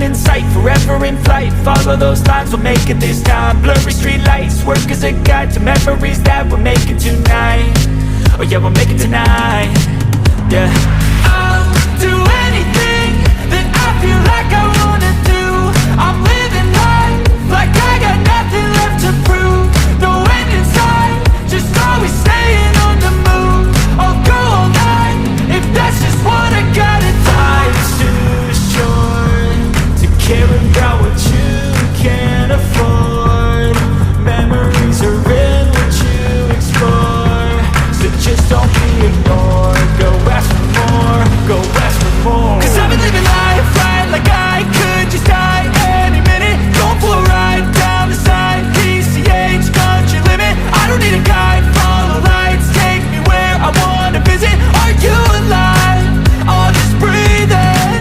in sight, forever in flight. Follow those lines, we'll make it this time. Blurry street lights, work as a guide to memories that we're making tonight. Oh yeah, we'll make it tonight. Yeah, I'll do anything that I feel like I wanna do. I'm living life like I got nothing left to prove. No end in sight, just always staying on the move. I'll go all night if that's just what I gotta do. Life's too short to care about what you can't afford. Memories are in what you explore, so just don't be ignored. Go ask for more, go ask for more. Cause I've been living life right like I could just die any minute. Going for a ride down the side, PCH, country limit. I don't need a guide, follow lights, take me where I wanna visit. Are you alive? I'll just breathe in.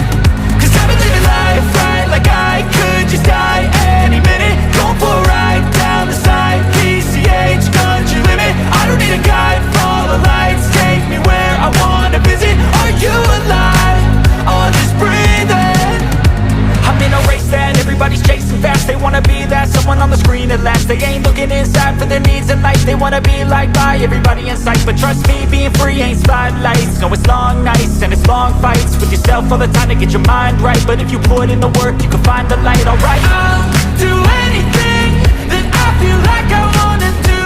Cause I've been living life right like I could just die any minute. Going for a ride down the side, PCH, country limit. I don't need a guide, follow lights, take me where I wanna visit. Are you alive? I'll just breathe in. I'm in a race that everybody's chasing fast. They wanna be that someone on the screen at last. They ain't looking inside for their needs in life. They wanna be liked by everybody in sight. But trust me, being free ain't spotlights. No, it's long nights and it's long fights with yourself all the time to get your mind right. But if you put in the work, you can find the light, alright. I'll do anything that I feel like I wanna do.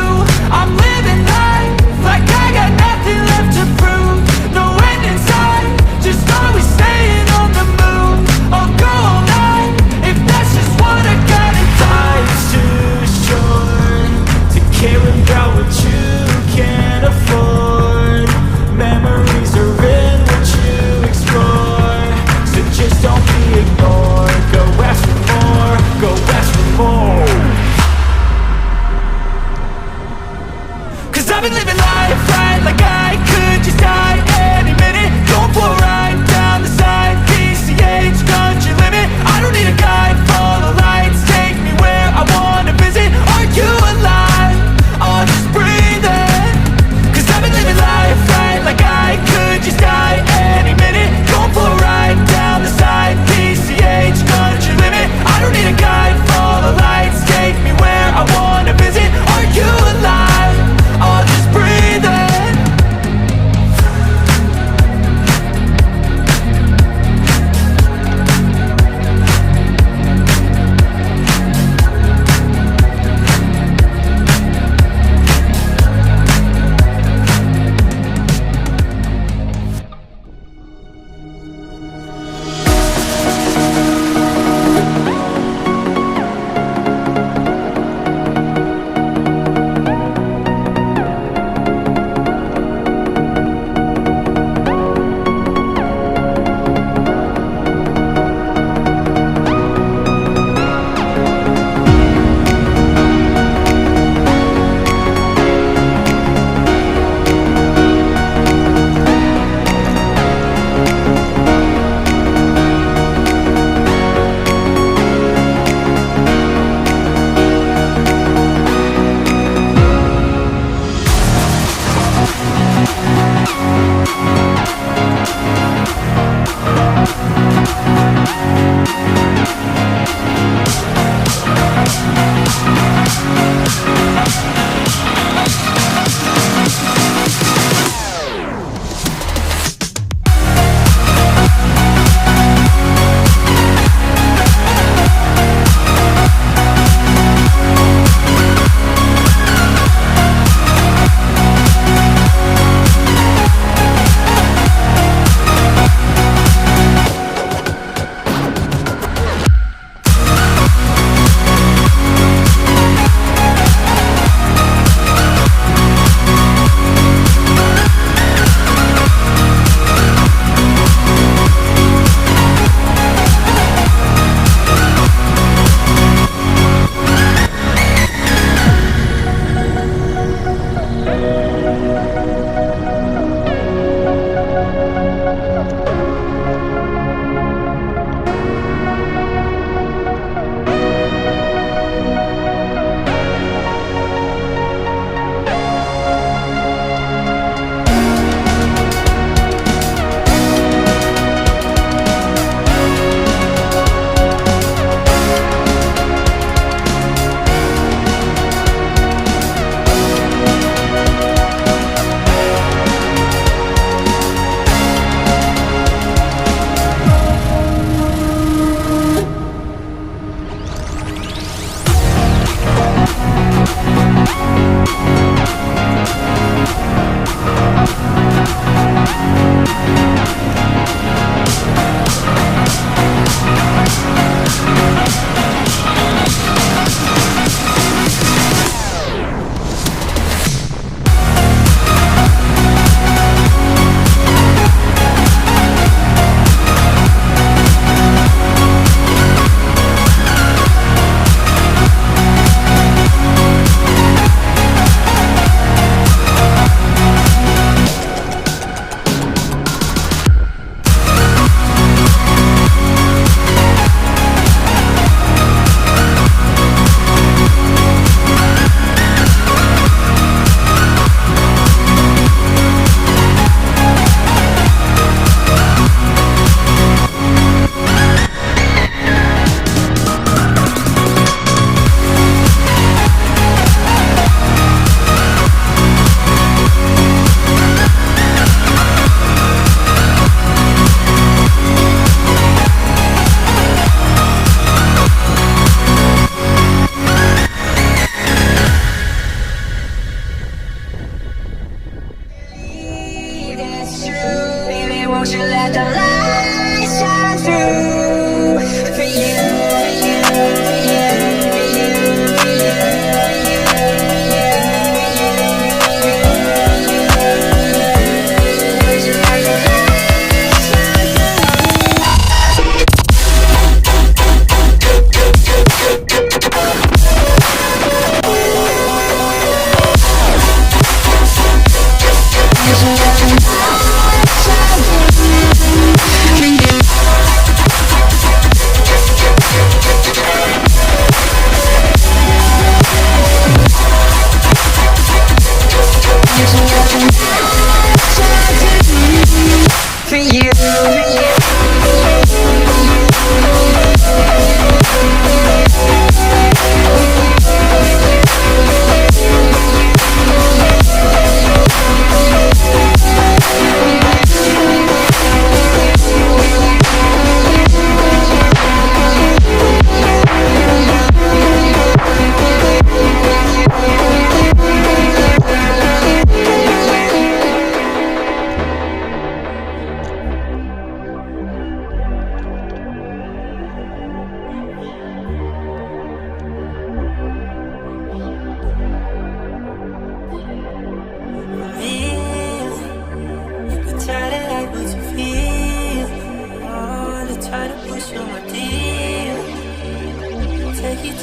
I'm living life like I got nothing left to prove. No end in sight, just always staying on the move. I'll go all night if that's just what I gotta do. Life's too short to care about what you can't afford. Memories are in what you explore, so just don't be ignored. Go ask for more, go ask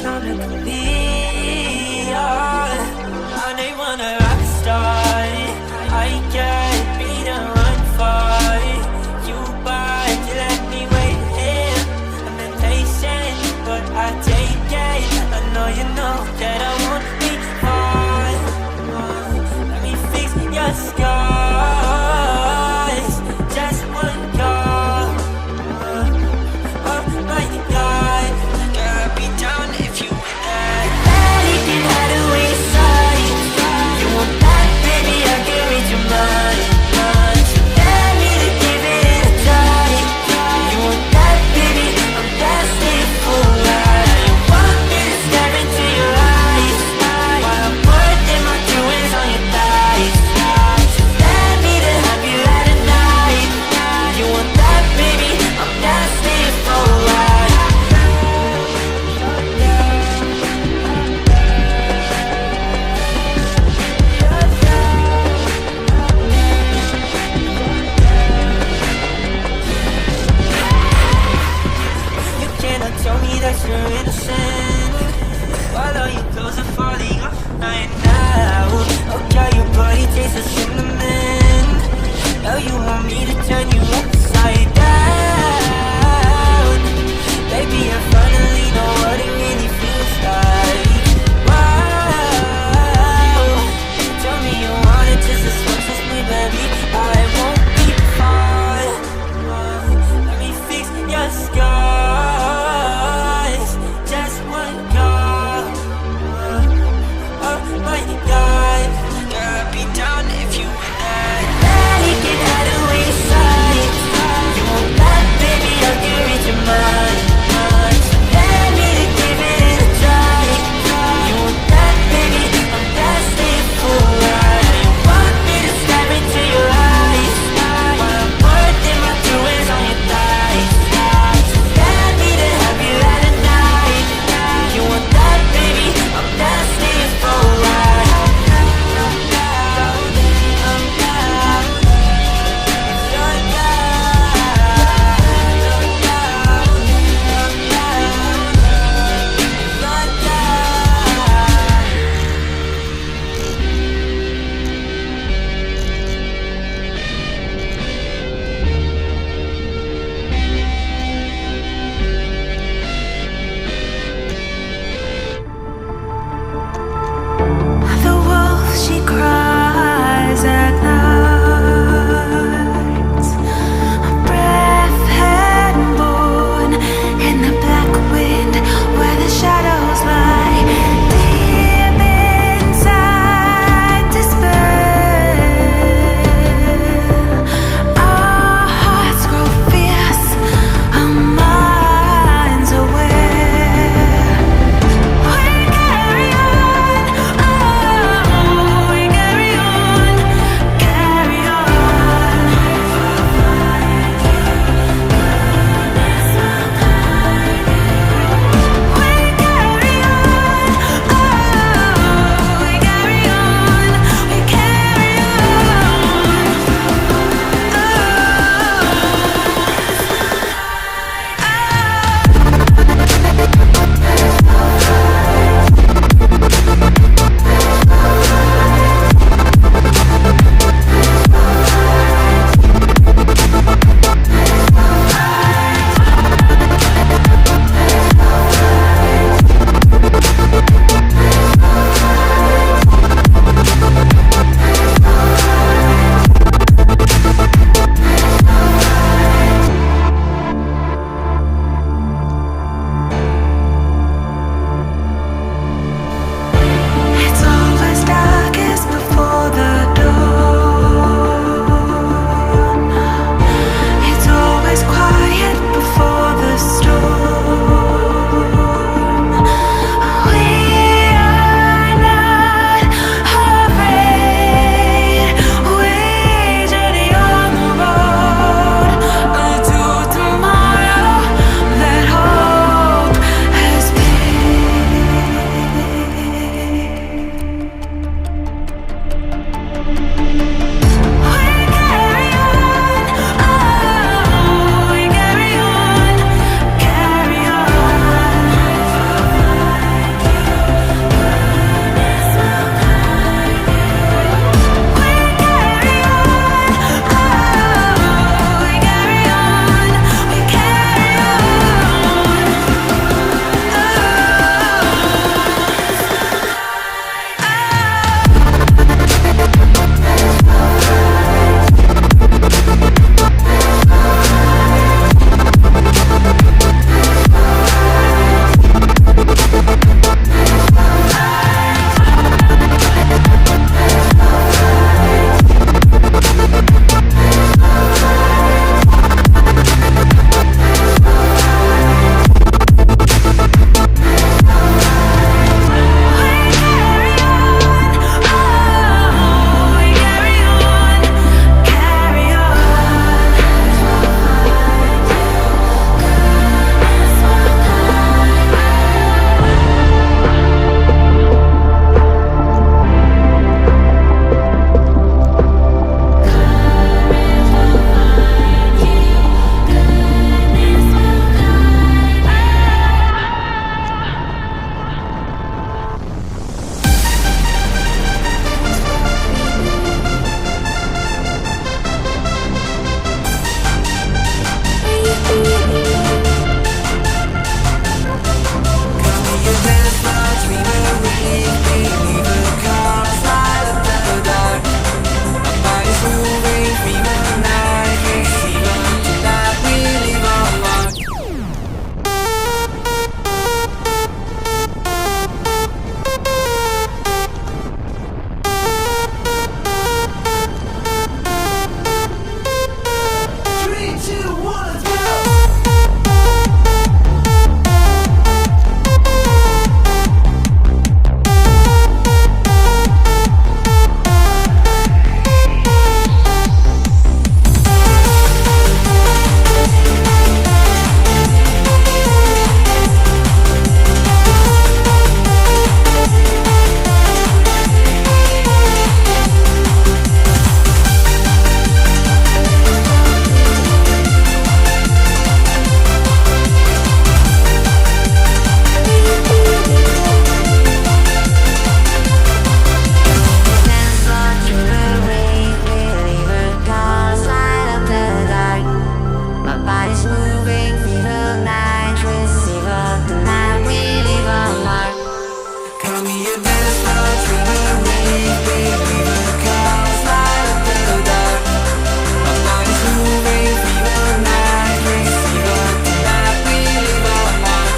time to be on. I ain't wanna rock star. I can't be the one for you, but you let me wait here. I'm impatient, but I take it. I know you know that I won't be far. Let me fix your scars. Just one call. Oh my God, girl, I'd be down if you were there. Anything had a wayside. You want that, baby? I can read your mind. So let me to give it a try. You want that, baby? I'm desperate for that. You want me to stare into your eyes while I'm putting my jewels on your thighs. So let me to have you at a night. You want that, baby? I'm desperate for that. You cannot tell me that you're innocent while all your clothes are falling off right now. Oh girl, your body tastes of cinnamon. Now you want me to turn you upside down. Baby, I finally know what it really feels like. Wow, tell me you want it just as much as me, baby. I won't be far. Let me fix your scars. Just one call. Oh my God, girl, I'd be down if you were there. Anything had a wayside. Pour me a glass, I'll drink a rain, baby, the clouds light up the dark. My body's moving, fever night, can't see but tonight we live our heart.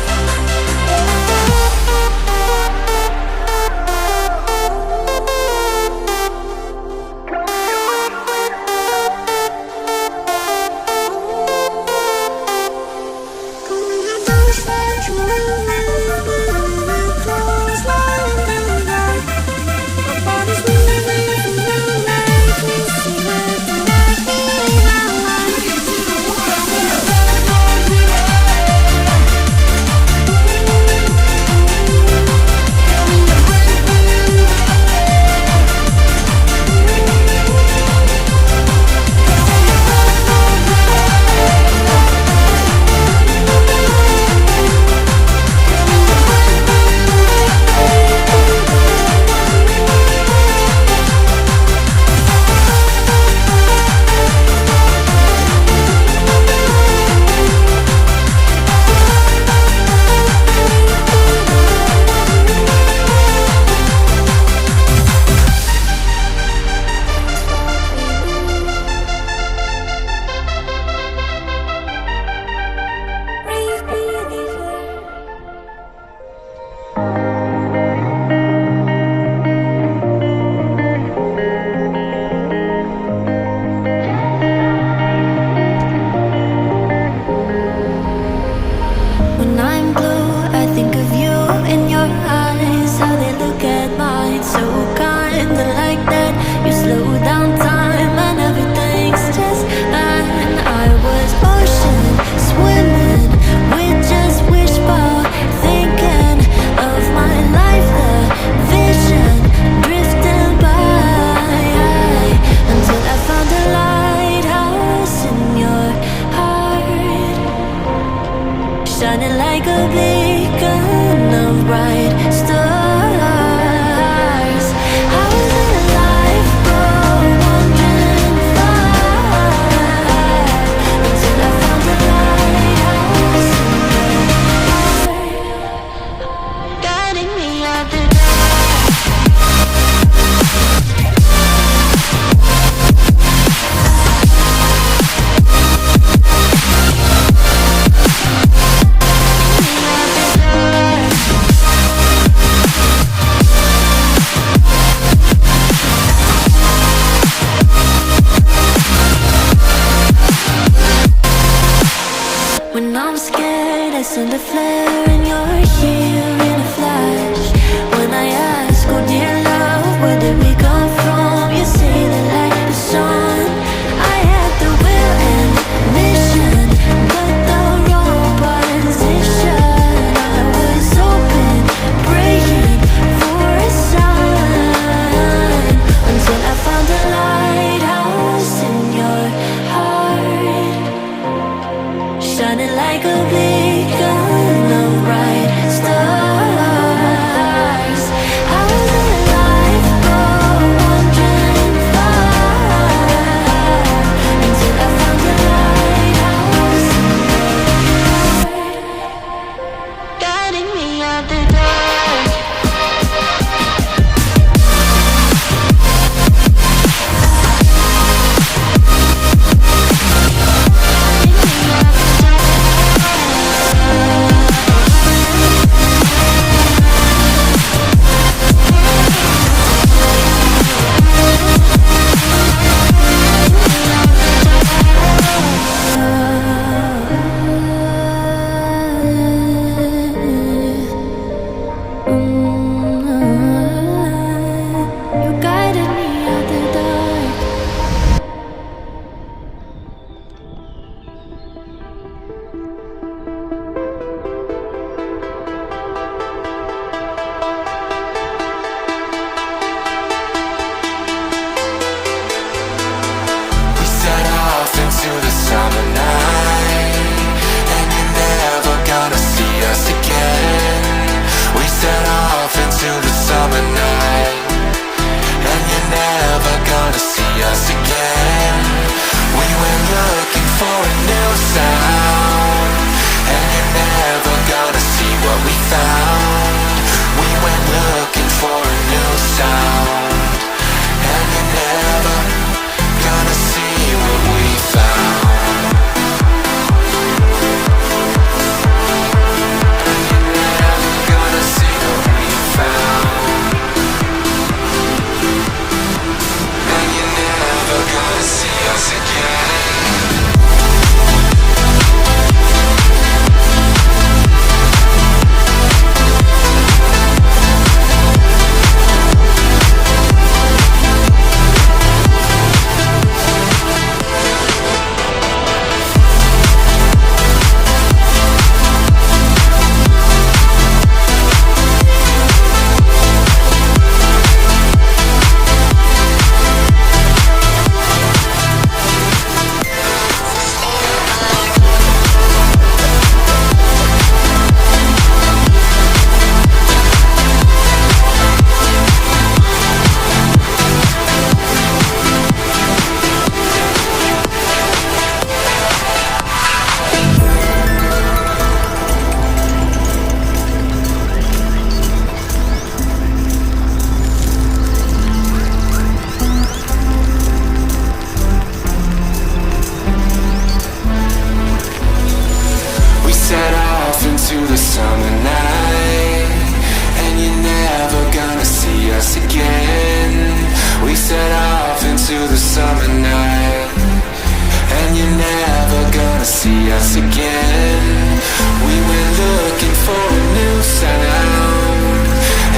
us again. We went looking for a new sound,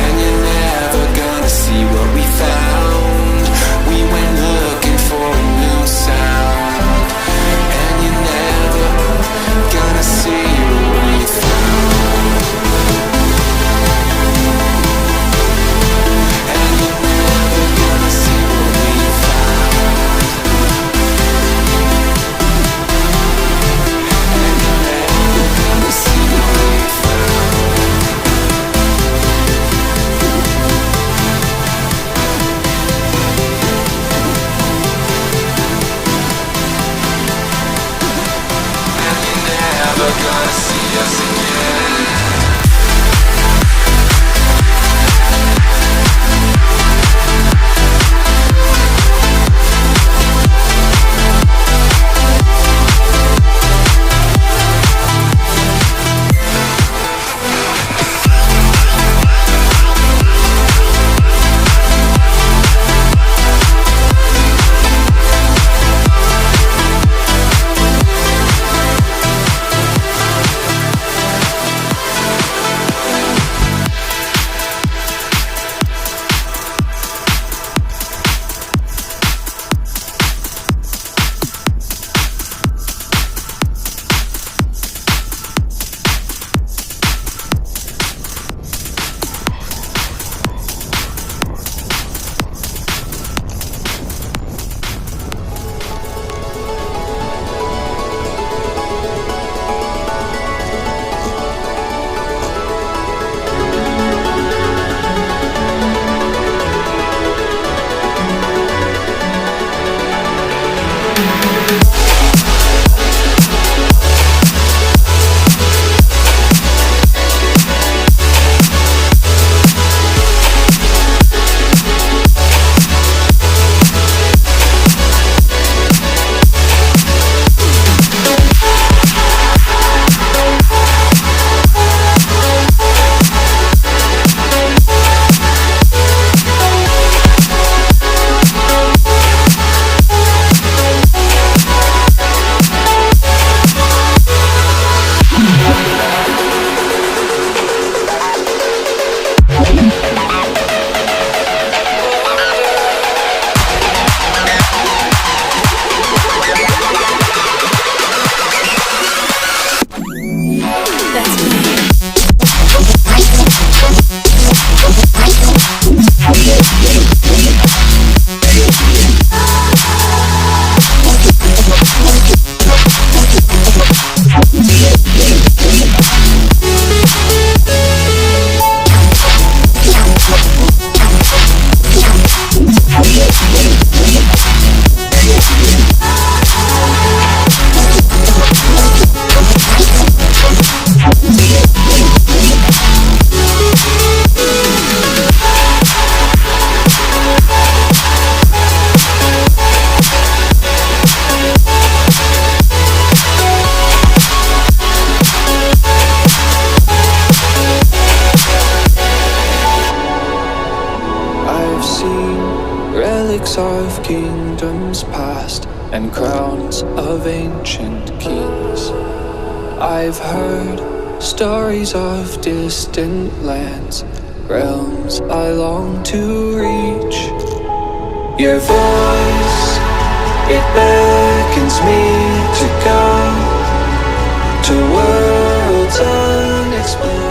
and you're never gonna see what we found. We went looking for a new sound, and you're never gonna see what we found. And you're never gonna see what we found. And you're never gonna see what we never gonna see us again. Of kingdoms past and crowns of ancient kings. I've heard stories of distant lands, realms I long to reach. Your voice, it beckons me to go to worlds unexplored.